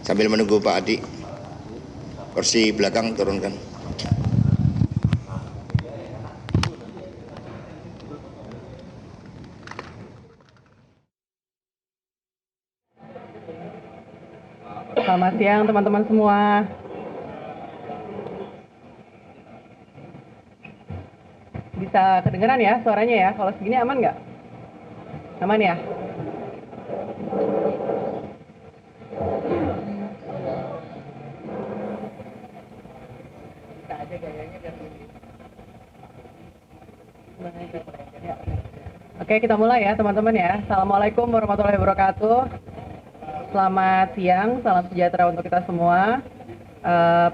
Sambil menunggu Pak Adi, kursi belakang turunkan. Selamat siang teman-teman semua. Bisa kedengeran ya suaranya ya? Kalau segini aman nggak? Aman ya? Oke, kita mulai ya teman-teman ya. Assalamualaikum warahmatullahi wabarakatuh. Selamat siang, salam sejahtera untuk kita semua.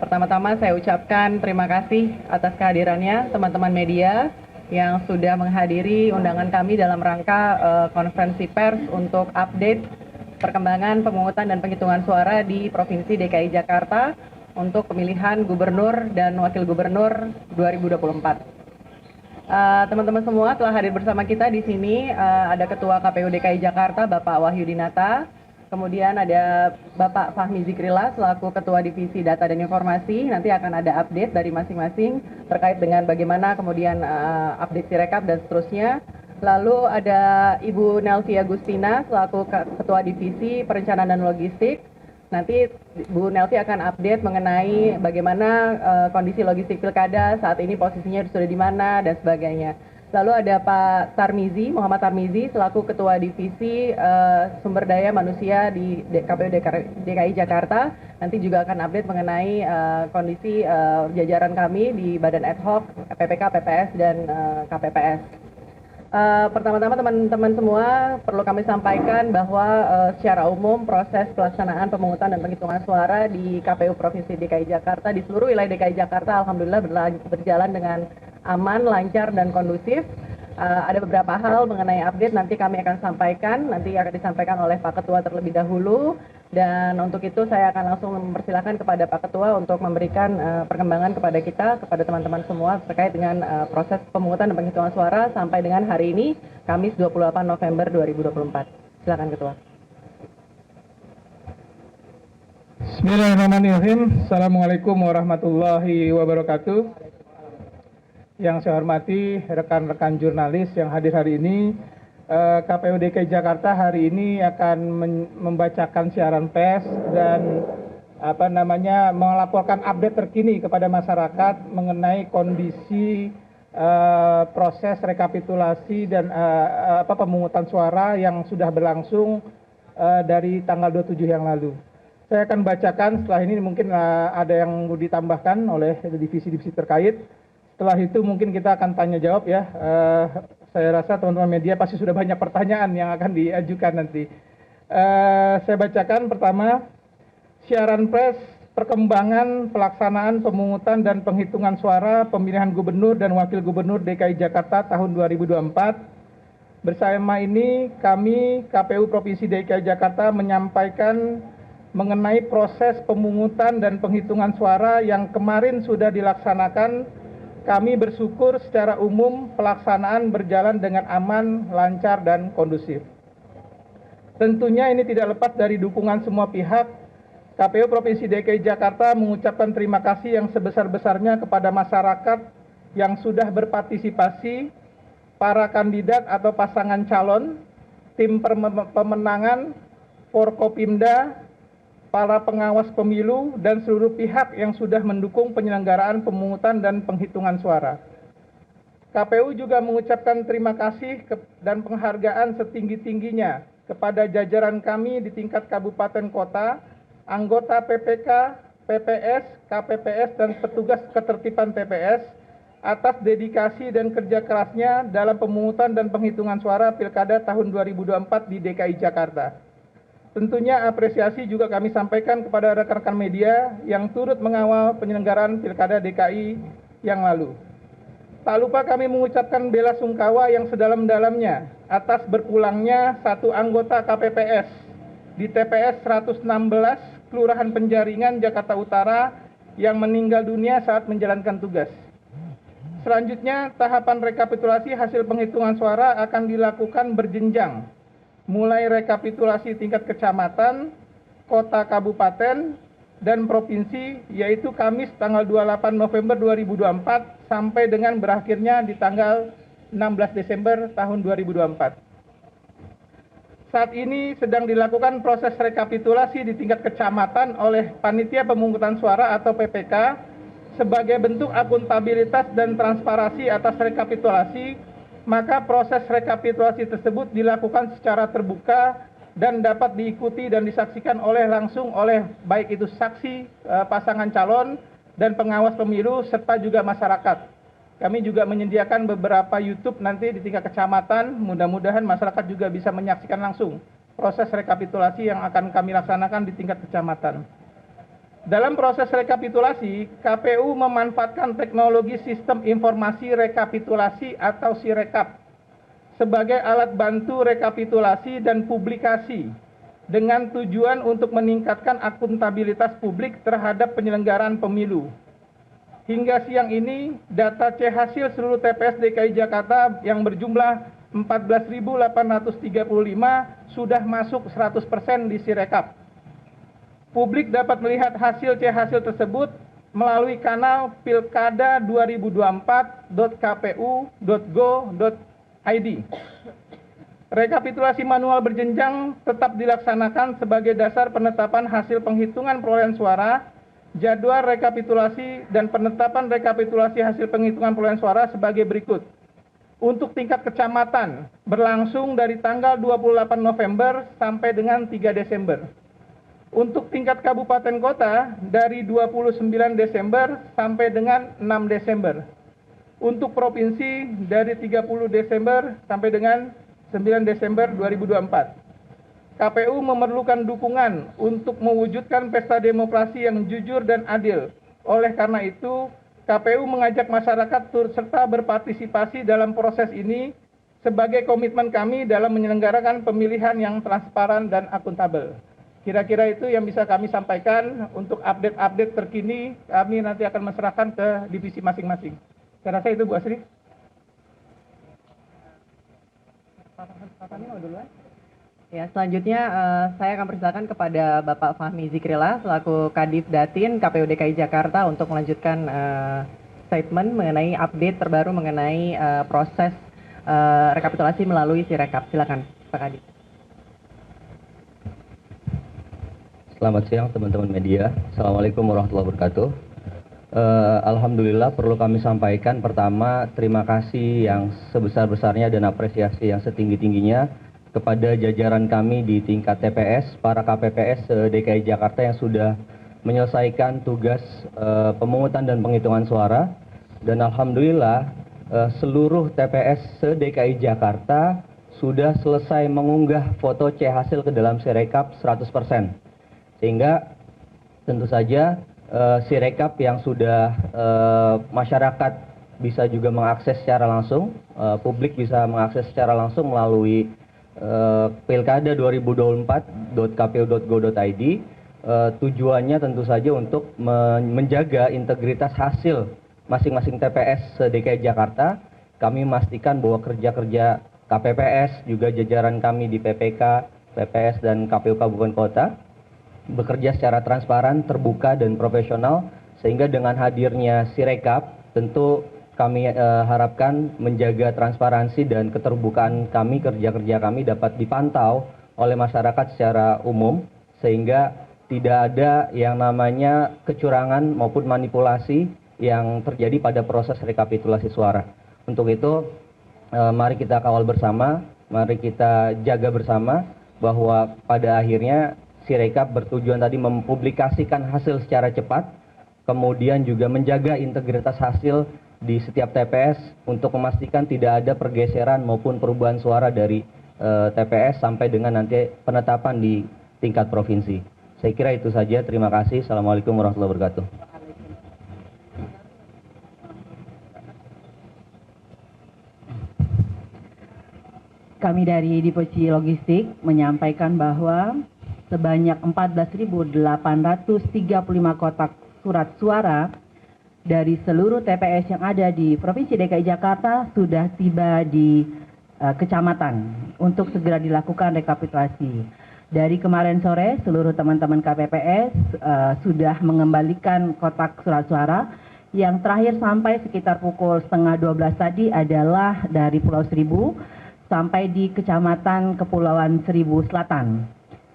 Pertama-tama saya ucapkan terima kasih atas kehadirannya teman-teman media yang sudah menghadiri undangan kami dalam rangka konferensi pers untuk update perkembangan pemungutan dan penghitungan suara di Provinsi DKI Jakarta untuk pemilihan gubernur dan wakil gubernur 2024. Teman-teman semua telah hadir bersama kita di sini. Ada Ketua KPU DKI Jakarta, Bapak Wahyu Dinata. Kemudian ada Bapak Fahmi Zikrila selaku Ketua Divisi Data dan Informasi. Nanti akan ada update dari masing-masing terkait dengan bagaimana kemudian update Sirekap dan seterusnya. Lalu ada Ibu Nelvi Agustina selaku Ketua Divisi Perencanaan dan Logistik. Nanti Bu Nelvi akan update mengenai bagaimana kondisi logistik pilkada saat ini, posisinya sudah di mana dan sebagainya. Lalu ada Pak Tarmizi, Muhammad Tarmizi selaku Ketua Divisi Sumber Daya Manusia di KPU DKI Jakarta. Nanti juga akan update mengenai kondisi jajaran kami di Badan Ad Hoc, PPK, PPS, dan KPPS. Pertama-tama teman-teman semua perlu kami sampaikan bahwa secara umum proses pelaksanaan pemungutan dan penghitungan suara di KPU Provinsi DKI Jakarta di seluruh wilayah DKI Jakarta alhamdulillah berjalan dengan aman, lancar, dan kondusif. Ada beberapa hal mengenai update nanti kami akan sampaikan, nanti akan disampaikan oleh Pak Ketua terlebih dahulu, dan untuk itu saya akan langsung mempersilahkan kepada Pak Ketua untuk memberikan perkembangan kepada kita, kepada teman-teman semua terkait dengan proses pemungutan dan penghitungan suara sampai dengan hari ini, Kamis 28 November 2024. Silakan Ketua. Bismillahirrahmanirrahim. Assalamualaikum warahmatullahi wabarakatuh. Yang saya hormati rekan-rekan jurnalis yang hadir hari ini, KPU DKI Jakarta hari ini akan membacakan siaran pers dan melaporkan update terkini kepada masyarakat mengenai kondisi proses rekapitulasi dan pemungutan suara yang sudah berlangsung dari tanggal 27 yang lalu. Saya akan bacakan, setelah ini mungkin ada yang mau ditambahkan oleh divisi-divisi terkait. Setelah itu mungkin kita akan tanya jawab ya. Saya rasa teman-teman media pasti sudah banyak pertanyaan yang akan diajukan nanti. Saya bacakan pertama, siaran pers perkembangan pelaksanaan pemungutan dan penghitungan suara pemilihan gubernur dan wakil gubernur DKI Jakarta tahun 2024. Bersama ini kami KPU Provinsi DKI Jakarta menyampaikan mengenai proses pemungutan dan penghitungan suara yang kemarin sudah dilaksanakan. Kami bersyukur secara umum pelaksanaan berjalan dengan aman, lancar, dan kondusif. Tentunya ini tidak lepas dari dukungan semua pihak. KPU Provinsi DKI Jakarta mengucapkan terima kasih yang sebesar-besarnya kepada masyarakat yang sudah berpartisipasi, para kandidat atau pasangan calon, tim pemenangan, Forkopimda, para pengawas pemilu, dan seluruh pihak yang sudah mendukung penyelenggaraan pemungutan dan penghitungan suara. KPU juga mengucapkan terima kasih dan penghargaan setinggi-tingginya kepada jajaran kami di tingkat kabupaten kota, anggota PPK, PPS, KPPS, dan petugas ketertiban TPS atas dedikasi dan kerja kerasnya dalam pemungutan dan penghitungan suara Pilkada tahun 2024 di DKI Jakarta. Tentunya apresiasi juga kami sampaikan kepada rekan-rekan media yang turut mengawal penyelenggaraan Pilkada DKI yang lalu. Tak lupa kami mengucapkan bela sungkawa yang sedalam-dalamnya atas berpulangnya satu anggota KPPS di TPS 116 Kelurahan Penjaringan, Jakarta Utara yang meninggal dunia saat menjalankan tugas. Selanjutnya, tahapan rekapitulasi hasil penghitungan suara akan dilakukan berjenjang, mulai rekapitulasi tingkat kecamatan, kota kabupaten, dan provinsi, yaitu Kamis tanggal 28 November 2024 sampai dengan berakhirnya di tanggal 16 Desember tahun 2024. Saat ini sedang dilakukan proses rekapitulasi di tingkat kecamatan oleh Panitia Pemungutan Suara atau PPK sebagai bentuk akuntabilitas dan transparansi atas rekapitulasi, maka proses rekapitulasi tersebut dilakukan secara terbuka dan dapat diikuti dan disaksikan langsung oleh baik itu saksi, pasangan calon, dan pengawas pemilu, serta juga masyarakat. Kami juga menyediakan beberapa YouTube nanti di tingkat kecamatan, mudah-mudahan masyarakat juga bisa menyaksikan langsung proses rekapitulasi yang akan kami laksanakan di tingkat kecamatan. Dalam proses rekapitulasi, KPU memanfaatkan teknologi sistem informasi rekapitulasi atau Sirekap sebagai alat bantu rekapitulasi dan publikasi dengan tujuan untuk meningkatkan akuntabilitas publik terhadap penyelenggaraan pemilu. Hingga siang ini, data C-hasil seluruh TPS DKI Jakarta yang berjumlah 14.835 sudah masuk 100% di Sirekap. Publik dapat melihat hasil C-hasil tersebut melalui kanal pilkada2024.kpu.go.id. Rekapitulasi manual berjenjang tetap dilaksanakan sebagai dasar penetapan hasil penghitungan perolehan suara. Jadwal rekapitulasi dan penetapan rekapitulasi hasil penghitungan perolehan suara sebagai berikut. Untuk tingkat kecamatan, berlangsung dari tanggal 28 November sampai dengan 3 Desember. Untuk tingkat kabupaten kota, dari 29 Desember sampai dengan 6 Desember. Untuk provinsi, dari 30 Desember sampai dengan 9 Desember 2024. KPU memerlukan dukungan untuk mewujudkan pesta demokrasi yang jujur dan adil. Oleh karena itu, KPU mengajak masyarakat turut serta berpartisipasi dalam proses ini sebagai komitmen kami dalam menyelenggarakan pemilihan yang transparan dan akuntabel. Kira-kira itu yang bisa kami sampaikan. Untuk update-update terkini, kami nanti akan menyerahkan ke divisi masing-masing. Saya rasa itu, Bu Asri. Ya, selanjutnya saya akan persilakan kepada Bapak Fahmi Zikrila selaku Kadif Datin KPU DKI Jakarta untuk melanjutkan statement mengenai update terbaru mengenai proses rekapitulasi melalui Sirekap. Silakan, Pak Kadif. Selamat siang teman-teman media. Assalamualaikum warahmatullahi wabarakatuh. Alhamdulillah perlu kami sampaikan pertama terima kasih yang sebesar-besarnya dan apresiasi yang setinggi-tingginya kepada jajaran kami di tingkat TPS, para KPPS DKI Jakarta yang sudah menyelesaikan tugas pemungutan dan penghitungan suara. Dan alhamdulillah seluruh TPS se-DKI Jakarta sudah selesai mengunggah foto C-hasil ke dalam Sirekap 100%. Sehingga tentu saja Sirekap yang sudah masyarakat bisa juga mengakses secara langsung, publik bisa mengakses secara langsung melalui pilkada2024.kpu.go.id. Tujuannya tentu saja untuk menjaga integritas hasil masing-masing TPS DKI Jakarta. Kami memastikan bahwa kerja-kerja KPPS juga jajaran kami di PPK, PPS dan KPU Kabupaten Kota bekerja secara transparan, terbuka dan profesional, sehingga dengan hadirnya Sirekap tentu kami harapkan menjaga transparansi dan keterbukaan kami, kerja-kerja kami dapat dipantau oleh masyarakat secara umum, sehingga tidak ada yang namanya kecurangan maupun manipulasi yang terjadi pada proses rekapitulasi suara. Untuk itu, mari kita kawal bersama, mari kita jaga bersama bahwa pada akhirnya Sirekap bertujuan tadi mempublikasikan hasil secara cepat, kemudian juga menjaga integritas hasil di setiap TPS untuk memastikan tidak ada pergeseran maupun perubahan suara dari TPS sampai dengan nanti penetapan di tingkat provinsi. Saya kira itu saja. Terima kasih. Assalamualaikum warahmatullahi wabarakatuh. Kami dari Divisi Logistik menyampaikan bahwa sebanyak 14.835 kotak surat suara dari seluruh TPS yang ada di Provinsi DKI Jakarta sudah tiba di kecamatan untuk segera dilakukan rekapitulasi. Dari kemarin sore, seluruh teman-teman KPPS sudah mengembalikan kotak surat suara. Yang terakhir sampai sekitar pukul 11:30 tadi adalah dari Pulau Seribu sampai di Kecamatan Kepulauan Seribu Selatan.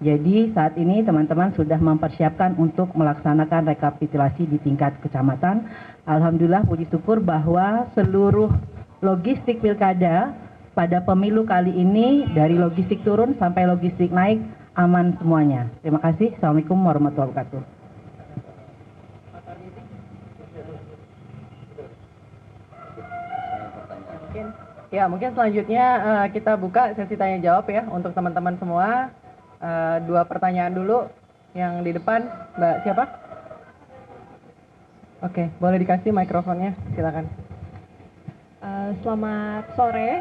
Jadi saat ini teman-teman sudah mempersiapkan untuk melaksanakan rekapitulasi di tingkat kecamatan. Alhamdulillah puji syukur bahwa seluruh logistik pilkada pada pemilu kali ini dari logistik turun sampai logistik naik aman semuanya. Terima kasih. Assalamualaikum warahmatullahi wabarakatuh. Mungkin selanjutnya kita buka sesi tanya jawab ya untuk teman-teman semua. 2 pertanyaan dulu yang di depan, Mbak siapa? Oke, boleh dikasih mikrofonnya, silakan. Selamat sore,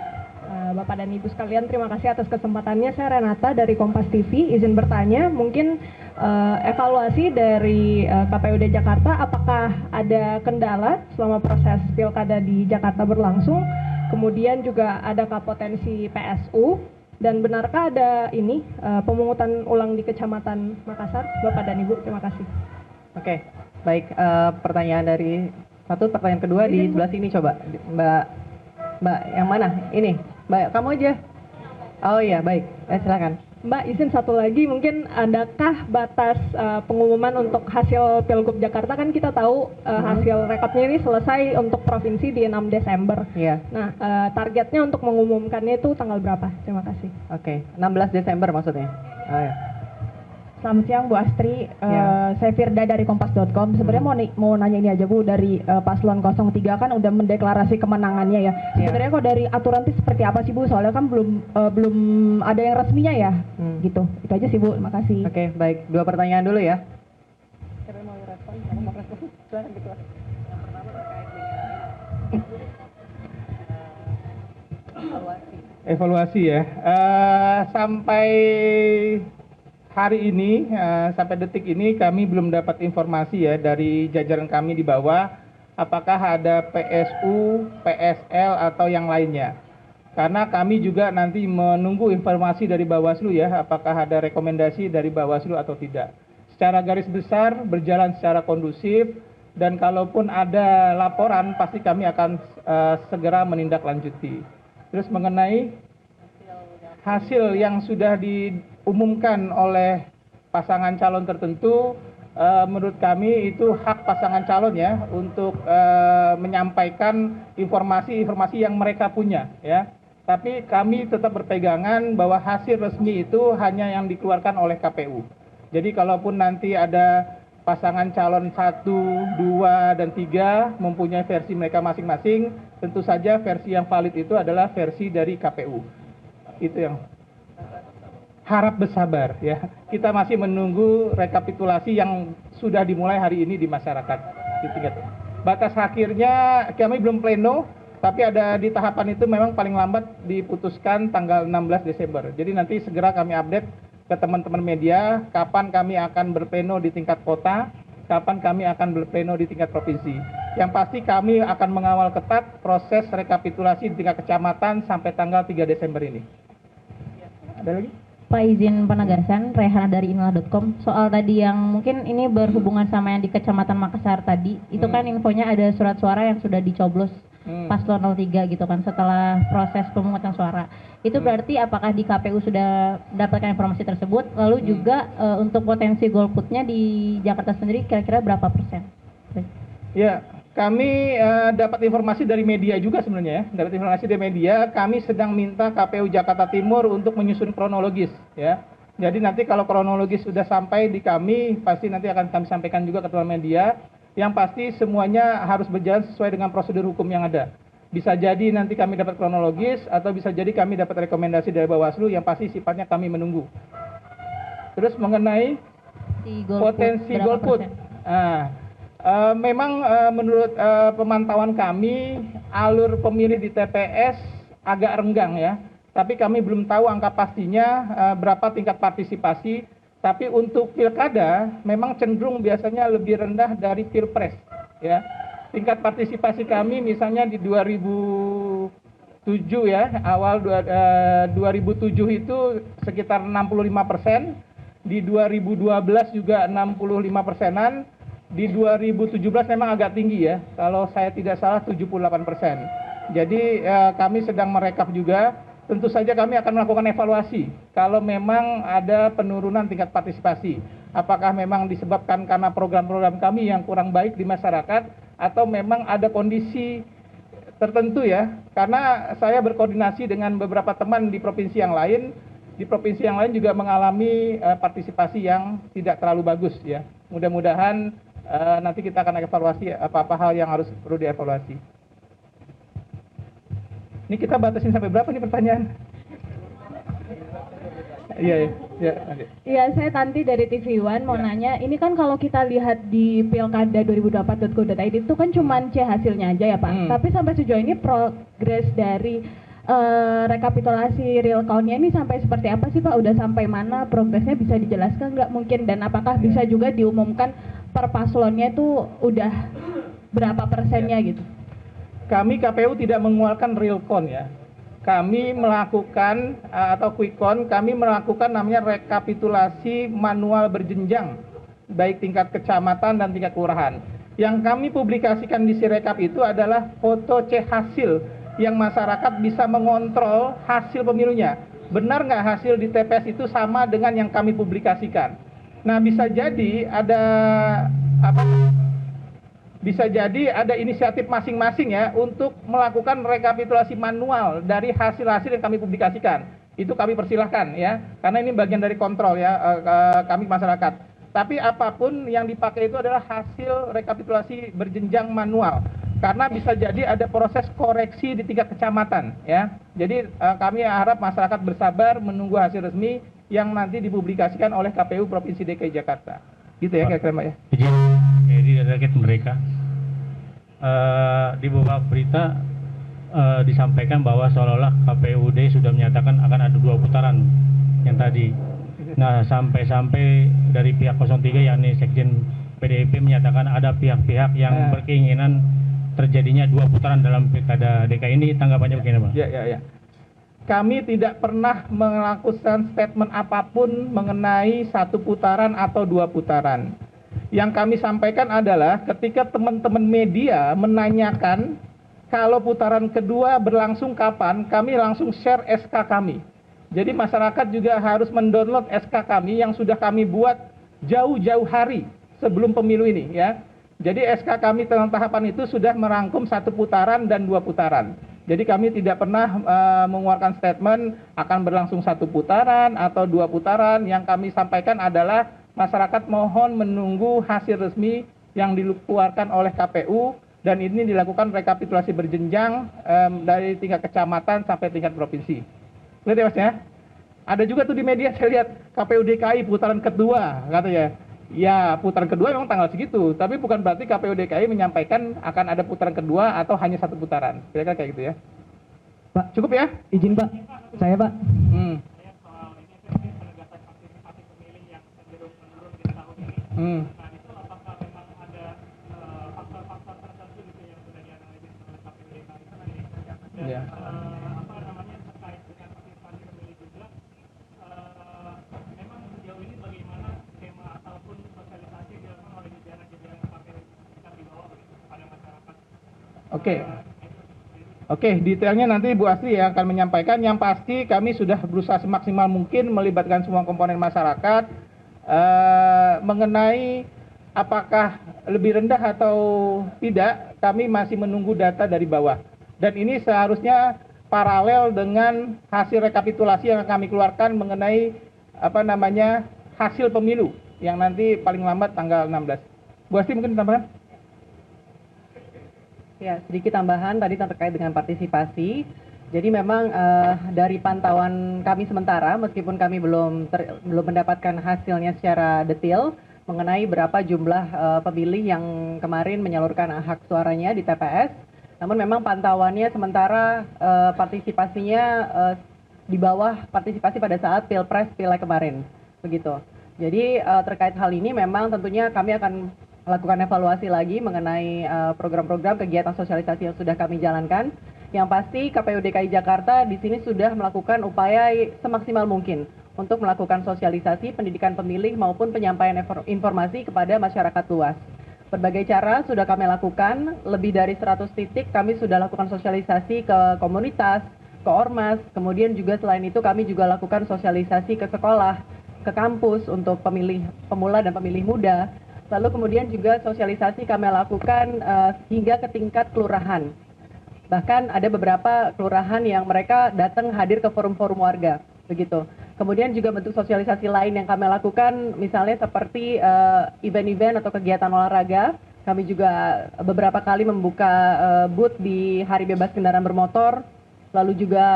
Bapak dan Ibu sekalian. Terima kasih atas kesempatannya. Saya Renata dari Kompas TV. Izin bertanya, mungkin evaluasi dari KPUD Jakarta, apakah ada kendala selama proses pilkada di Jakarta berlangsung? Kemudian juga adakah potensi PSU? Dan benarkah ada ini pemungutan ulang di Kecamatan Makassar? Bapak dan Ibu, terima kasih. Oke, baik. Pertanyaan dari satu, pertanyaan kedua di sebelah sini coba, Mbak yang mana? Ini, Mbak kamu aja. Oh iya, baik. Silakan. Mbak, izin satu lagi, mungkin adakah batas pengumuman untuk hasil Pilgub Jakarta? Kan kita tahu hasil rekapnya ini selesai untuk provinsi di 6 Desember. Iya. Nah, targetnya untuk mengumumkannya itu tanggal berapa? Terima kasih. Oke, 16 Desember maksudnya? Oh ya. Selamat siang Bu Astri, saya Firda dari Kompas.com. Sebenarnya mau nanya ini aja Bu, dari Paslon 03 kan udah mendeklarasi kemenangannya ya. Sebenarnya kok dari aturan itu seperti apa sih Bu? Soalnya kan belum ada yang resminya ya, gitu. Itu aja sih Bu, terima kasih. Oke, baik. 2 pertanyaan dulu ya. Siapa yang mau respon? Kamu mau respon? Silakan gitu. Yang pertama terkait dengan Evaluasi ya. Sampai hari ini, sampai detik ini kami belum dapat informasi ya dari jajaran kami di bawah apakah ada PSU, PSL atau yang lainnya. Karena kami juga nanti menunggu informasi dari Bawaslu ya, apakah ada rekomendasi dari Bawaslu atau tidak. Secara garis besar berjalan secara kondusif, dan kalaupun ada laporan pasti kami akan segera menindaklanjuti. Terus mengenai hasil yang sudah diumumkan oleh pasangan calon tertentu, menurut kami itu hak pasangan calon ya untuk menyampaikan informasi-informasi yang mereka punya ya. Tapi kami tetap berpegangan bahwa hasil resmi itu hanya yang dikeluarkan oleh KPU. Jadi kalaupun nanti ada pasangan calon 1, 2, dan 3 mempunyai versi mereka masing-masing, tentu saja versi yang valid itu adalah versi dari KPU. Itu yang harap bersabar ya. Kita masih menunggu rekapitulasi yang sudah dimulai hari ini di masyarakat di tingkat. Batas akhirnya kami belum pleno, tapi ada di tahapan itu memang paling lambat diputuskan tanggal 16 Desember. Jadi nanti segera kami update ke teman-teman media kapan kami akan berpleno di tingkat kota, kapan kami akan berpleno di tingkat provinsi. Yang pasti kami akan mengawal ketat proses rekapitulasi di tingkat kecamatan sampai tanggal 3 Desember ini. Ada lagi? Pak, izin penegasan, Rehana dari inilah.com. Soal tadi yang mungkin ini berhubungan sama yang di Kecamatan Makassar tadi, itu kan infonya ada surat suara yang sudah dicoblos Paslon 03 gitu kan setelah proses pemungutan suara. Itu berarti apakah di KPU sudah mendapatkan informasi tersebut? Lalu juga untuk potensi golputnya di Jakarta sendiri kira-kira berapa persen? Ya, kami dapat informasi dari media juga sebenarnya ya. Dapat informasi dari media, kami sedang minta KPU Jakarta Timur untuk menyusun kronologis ya. Jadi nanti kalau kronologis sudah sampai di kami, pasti nanti akan kami sampaikan juga ke teman media. Yang pasti semuanya harus berjalan sesuai dengan prosedur hukum yang ada. Bisa jadi nanti kami dapat kronologis, atau bisa jadi kami dapat rekomendasi dari Bawaslu, yang pasti sifatnya kami menunggu. Terus mengenai potensi golput. Memang menurut pemantauan kami, alur pemilih di TPS agak renggang ya. Tapi kami belum tahu angka pastinya berapa tingkat partisipasi. Tapi untuk pilkada memang cenderung biasanya lebih rendah dari pilpres ya. Tingkat partisipasi kami misalnya di 2017 ya, awal 2007 itu sekitar 65%, di 2012 juga 65%-an, di 2017 memang agak tinggi ya, kalau saya tidak salah 78%. Jadi kami sedang merekap juga, tentu saja kami akan melakukan evaluasi kalau memang ada penurunan tingkat partisipasi. Apakah memang disebabkan karena program-program kami yang kurang baik di masyarakat, atau memang ada kondisi tertentu ya, karena saya berkoordinasi dengan beberapa teman di provinsi yang lain juga mengalami partisipasi yang tidak terlalu bagus ya. Mudah-mudahan nanti kita akan evaluasi apa-apa hal yang harus perlu dievaluasi. Ini kita batasin sampai berapa nih pertanyaan? Iya. Iya, saya Tanti dari TV One mau nanya, ini kan kalau kita lihat di pilkada 2024.go.id itu kan cuman C hasilnya aja ya Pak, tapi sampai sejauh ini progres dari rekapitulasi real count-nya ini sampai seperti apa sih Pak? Udah sampai mana progresnya, bisa dijelaskan nggak mungkin? Dan apakah bisa juga diumumkan per paslonnya itu udah berapa persennya gitu? Kami KPU tidak mengeluarkan real count ya. Kami melakukan atau quick count, kami melakukan namanya rekapitulasi manual berjenjang, baik tingkat kecamatan dan tingkat kelurahan. Yang kami publikasikan di Sirekap itu adalah foto C hasil, yang masyarakat bisa mengontrol hasil pemilunya. Benar nggak hasil di TPS itu sama dengan yang kami publikasikan? Nah, bisa jadi ada inisiatif masing-masing ya untuk melakukan rekapitulasi manual dari hasil-hasil yang kami publikasikan. Itu kami persilahkan ya, karena ini bagian dari kontrol ya kami masyarakat. Tapi apapun yang dipakai itu adalah hasil rekapitulasi berjenjang manual, karena bisa jadi ada proses koreksi di tingkat kecamatan ya. Jadi kami harap masyarakat bersabar menunggu hasil resmi yang nanti dipublikasikan oleh KPU Provinsi DKI Jakarta. Gitu ya kira-kira Mbak ya. Jadi dari rakyat mereka di beberapa berita disampaikan bahwa seolah-olah KPUD sudah menyatakan akan ada 2 putaran yang tadi. Nah, sampai dari pihak 03 yakni Sekjen PDIP menyatakan ada pihak-pihak yang berkeinginan terjadinya 2 putaran dalam pilkada DKI ini. Tanggapannya bagaimana, Pak? Ya. Kami tidak pernah melakukan statement apapun mengenai 1 putaran atau 2 putaran. Yang kami sampaikan adalah ketika teman-teman media menanyakan kalau putaran kedua berlangsung kapan, kami langsung share SK kami. Jadi masyarakat juga harus mendownload SK kami yang sudah kami buat jauh-jauh hari sebelum pemilu ini ya. Jadi SK kami tentang tahapan itu sudah merangkum 1 putaran dan 2 putaran. Jadi kami tidak pernah mengeluarkan statement akan berlangsung 1 putaran atau 2 putaran. Yang kami sampaikan adalah masyarakat mohon menunggu hasil resmi yang dikeluarkan oleh KPU, dan ini dilakukan rekapitulasi berjenjang dari tingkat kecamatan sampai tingkat provinsi. Lihat ya Mas ya. Ada juga tuh di media saya lihat KPU DKI putaran kedua katanya. Ya, putaran kedua memang tanggal segitu, tapi bukan berarti KPU DKI menyampaikan akan ada putaran kedua atau hanya 1 putaran. Kira-kira kayak gitu ya. Pak, cukup ya? Izin Pak, saya Pak. Ya. Oke, detailnya nanti Bu Astri yang akan menyampaikan. Yang pasti kami sudah berusaha semaksimal mungkin melibatkan semua komponen masyarakat mengenai apakah lebih rendah atau tidak. Kami masih menunggu data dari bawah. Dan ini seharusnya paralel dengan hasil rekapitulasi yang kami keluarkan mengenai hasil pemilu yang nanti paling lambat tanggal 16. Bu Astri mungkin tambahkan? Ya, sedikit tambahan tadi terkait dengan partisipasi. Jadi memang dari pantauan kami sementara, meskipun kami belum mendapatkan hasilnya secara detail mengenai berapa jumlah pemilih yang kemarin menyalurkan hak suaranya di TPS, namun memang pantauannya sementara partisipasinya di bawah partisipasi pada saat Pilpres Pileg kemarin, begitu. Jadi terkait hal ini memang tentunya kami akan lakukan evaluasi lagi mengenai program-program kegiatan sosialisasi yang sudah kami jalankan. Yang pasti KPU DKI Jakarta di sini sudah melakukan upaya semaksimal mungkin untuk melakukan sosialisasi pendidikan pemilih maupun penyampaian informasi kepada masyarakat luas. Berbagai cara sudah kami lakukan, lebih dari 100 titik kami sudah lakukan sosialisasi ke komunitas, ke ormas, kemudian juga selain itu kami juga lakukan sosialisasi ke sekolah, ke kampus untuk pemilih pemula dan pemilih muda. Lalu kemudian juga sosialisasi kami lakukan hingga ke tingkat kelurahan. Bahkan ada beberapa kelurahan yang mereka datang hadir ke forum-forum warga, begitu. Kemudian juga bentuk sosialisasi lain yang kami lakukan, misalnya seperti event-event atau kegiatan olahraga. Kami juga beberapa kali membuka booth di Hari Bebas Kendaraan Bermotor. Lalu juga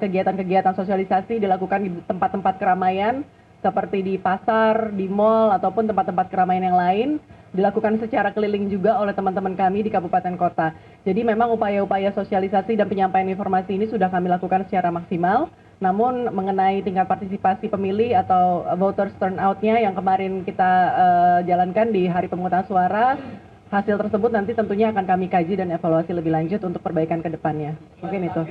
kegiatan-kegiatan sosialisasi dilakukan di tempat-tempat keramaian, seperti di pasar, di mal, ataupun tempat-tempat keramaian yang lain. Dilakukan secara keliling juga oleh teman-teman kami di kabupaten kota. Jadi memang upaya-upaya sosialisasi dan penyampaian informasi ini sudah kami lakukan secara maksimal. Namun mengenai tingkat partisipasi pemilih atau voters turnout-nya yang kemarin kita jalankan di hari pemungutan suara, hasil tersebut nanti tentunya akan kami kaji dan evaluasi lebih lanjut untuk perbaikan ke depannya. Mungkin itu.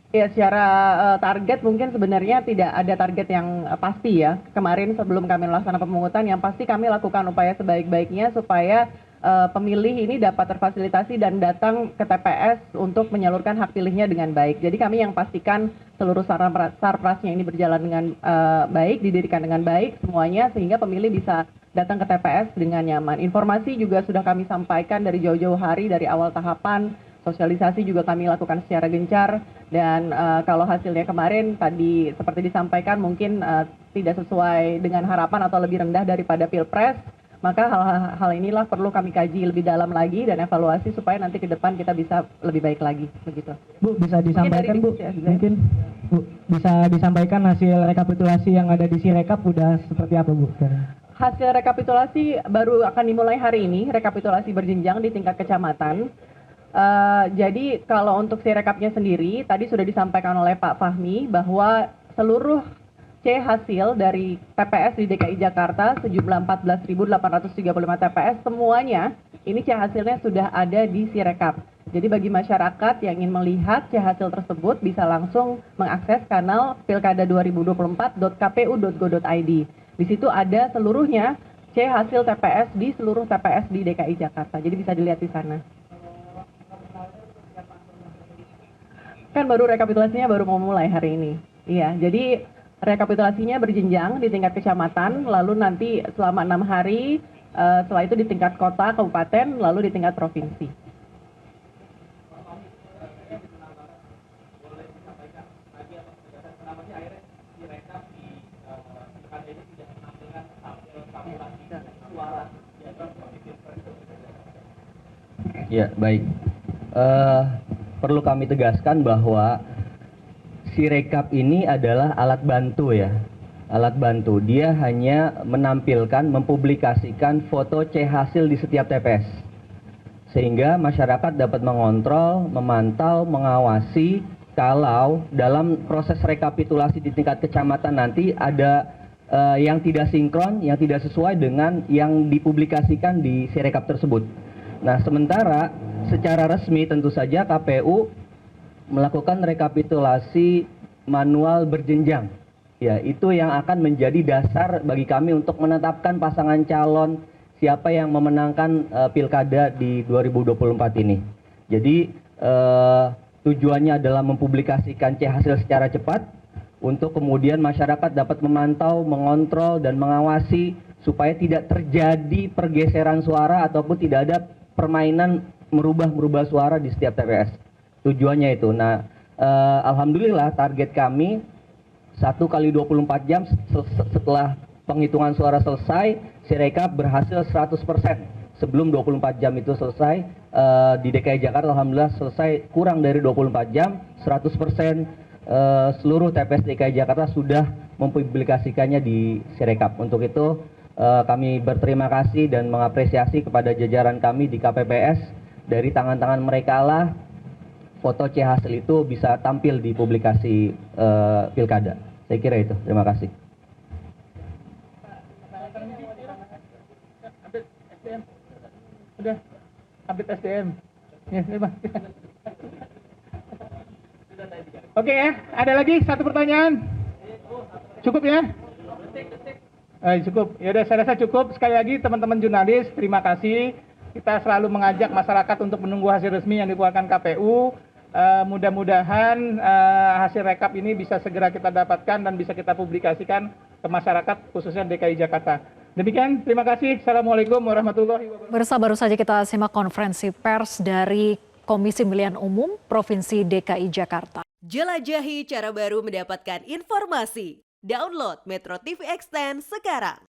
Ya, secara target mungkin sebenarnya tidak ada target yang pasti ya. Kemarin sebelum kami melaksanakan pemungutan, yang pasti kami lakukan upaya sebaik-baiknya supaya pemilih ini dapat terfasilitasi dan datang ke TPS untuk menyalurkan hak pilihnya dengan baik. Jadi kami yang pastikan seluruh sarprasnya ini berjalan dengan baik, didirikan dengan baik semuanya, sehingga pemilih bisa datang ke TPS dengan nyaman. Informasi juga sudah kami sampaikan dari jauh-jauh hari, dari awal tahapan. Sosialisasi juga kami lakukan secara gencar, dan kalau hasilnya kemarin tadi seperti disampaikan mungkin tidak sesuai dengan harapan atau lebih rendah daripada Pilpres, maka hal inilah perlu kami kaji lebih dalam lagi dan evaluasi supaya nanti ke depan kita bisa lebih baik lagi, begitu. Bu, bisa disampaikan Bu, mungkin Bu, bisa disampaikan hasil rekapitulasi yang ada di Sirekap udah seperti apa Bu? Hasil rekapitulasi baru akan dimulai hari ini, rekapitulasi berjenjang di tingkat kecamatan. Jadi kalau untuk Sirekapnya sendiri, tadi sudah disampaikan oleh Pak Fahmi bahwa seluruh C hasil dari TPS di DKI Jakarta sejumlah 14.835 TPS semuanya, ini C hasilnya sudah ada di Sirekap. Jadi bagi masyarakat yang ingin melihat C hasil tersebut bisa langsung mengakses kanal pilkada2024.kpu.go.id. Di situ ada seluruhnya C hasil TPS di seluruh TPS di DKI Jakarta. Jadi bisa dilihat di sana. Kan baru rekapitulasinya baru mau mulai hari ini. Iya, jadi rekapitulasinya berjenjang di tingkat kecamatan, lalu nanti selama 6 hari, setelah itu di tingkat kota, kabupaten, lalu di tingkat provinsi. Ya, baik. Perlu kami tegaskan bahwa Sirekap ini adalah alat bantu ya. Alat bantu. Dia hanya menampilkan, mempublikasikan foto C hasil di setiap TPS. Sehingga masyarakat dapat mengontrol, memantau, mengawasi kalau dalam proses rekapitulasi di tingkat kecamatan nanti ada yang tidak sinkron, yang tidak sesuai dengan yang dipublikasikan di Sirekap tersebut. Nah, sementara secara resmi tentu saja KPU melakukan rekapitulasi manual berjenjang. Ya, itu yang akan menjadi dasar bagi kami untuk menetapkan pasangan calon siapa yang memenangkan pilkada di 2024 ini. Jadi tujuannya adalah mempublikasikan C hasil secara cepat untuk kemudian masyarakat dapat memantau, mengontrol dan mengawasi supaya tidak terjadi pergeseran suara ataupun tidak ada permainan merubah suara di setiap TPS. Tujuannya itu. Nah, alhamdulillah target kami 1 kali 24 jam setelah penghitungan suara selesai, Sirekap berhasil 100%. Sebelum 24 jam itu selesai, di DKI Jakarta alhamdulillah selesai kurang dari 24 jam, 100% seluruh TPS DKI Jakarta sudah mempublikasikannya di Sirekap. Untuk itu kami berterima kasih dan mengapresiasi kepada jajaran kami di KPPS, dari tangan-tangan mereka lah foto C hasil itu bisa tampil di publikasi pilkada. Saya kira itu. Terima kasih. Udah, update SDM. Ya, Bang. Oke ya, ada lagi satu pertanyaan? Cukup ya? Cukup. Ya udah, saya rasa cukup. Sekali lagi teman-teman jurnalis, terima kasih. Kita selalu mengajak masyarakat untuk menunggu hasil resmi yang dikeluarkan KPU. Mudah-mudahan hasil rekap ini bisa segera kita dapatkan dan bisa kita publikasikan ke masyarakat, khususnya DKI Jakarta. Demikian, terima kasih. Assalamualaikum warahmatullahi wabarakatuh. Baru saja kita simak konferensi pers dari Komisi Pemilihan Umum Provinsi DKI Jakarta. Jelajahi cara baru mendapatkan informasi. Download Metro TV Extend sekarang.